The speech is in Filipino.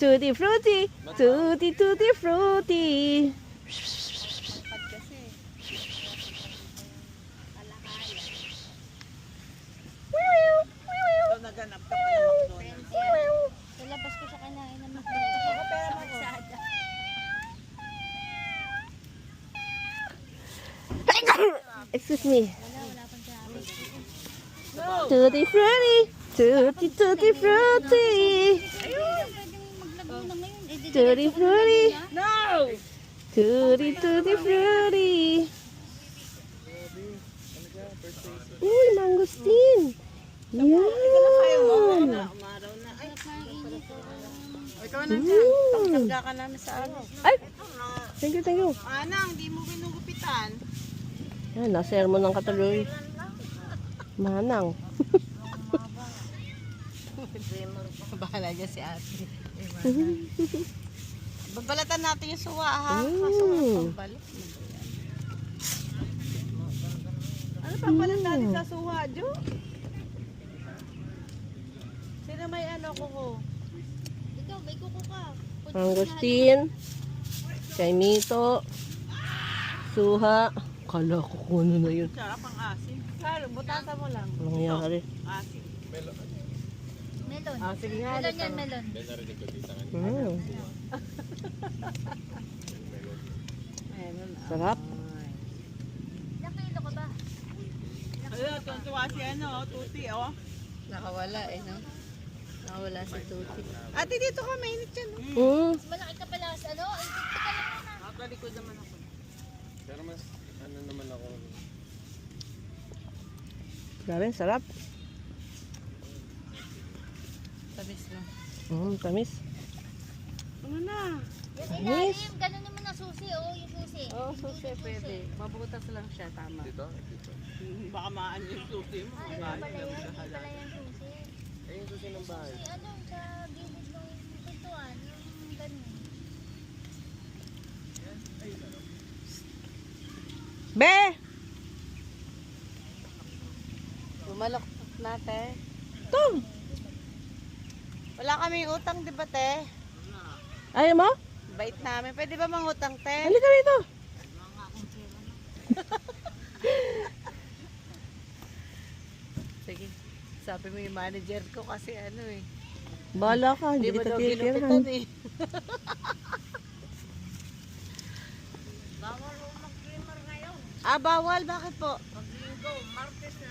Tutti frutti. Tutti tutti frutti. So, naganap ka pa ng McDonald's. Sa labas ko siya kinain ng McDonald's. Excuse me. Wala pang sabi. Tutti frutti. Tutti tutti frutti. Pwedeng maglago na ngayon. Eh, di Tutti frutti. No! Tutti tutti frutti. Uy, mangustin. Yan. Umaraw na. Ay, ikaw na Mm. dyan. Pangsangga ka namin sa ano. Ay, thank you, thank you. Anang, di mo ginugupitan. Yan, nasermon ng katuloy. Manang. Bahala niya si ate. Babalatan natin yung suwa ha. Kaso pambalat. Ano papalat natin sa suwa, Jo? Sino may ano ko? Ikaw, may kuko ka. Mangustin. Kay Mito. Suha. Kala ko kung ano na yun. Sarap ang asin. Kalo, butasa mo lang. Walang nangyari. Asin. Melon. Ah, sige nga. Melon yan, melon. Mm. Meron. Sarap. Ilang kilo ka ba? Ayun, tuntua si ano, tuti, oh. Nakawala eh, no? Nakawala si Tuti. Ate, dito ka, mainit yan. Oh. Mm. Mas malaki ka pala sa ano? Ay, tika lang muna. Nakalikod naman ako. Pero mas ano naman ako. Grabe, sarap. Tamis na. Tamis. Ano na? Yung ilalim, ganun naman na susi, oh, yung susi. Oo, susi pwede. Mabutas lang siya, tama. Dito? Dito. Baka maan yung tuti mo. Ay, Baka pala yung yan, sa hindi halal. pala yan susi. Ayun yung susi ng bahay. Susi, ano, sa gilid ng pintuan, yung ganun. Be! Bumalok natin. Ito! Wala kaming utang, di ba, te? Ayaw mo? Bait namin. Pwede ba mangutang, te? Halika rito. Sige. Sabi mo yung manager ko kasi ano eh. Bahala ka, hindi Di ba kita daw ginupitan titirahan. eh. Ah, bawal. Bakit po? Pag-linggo, Martes na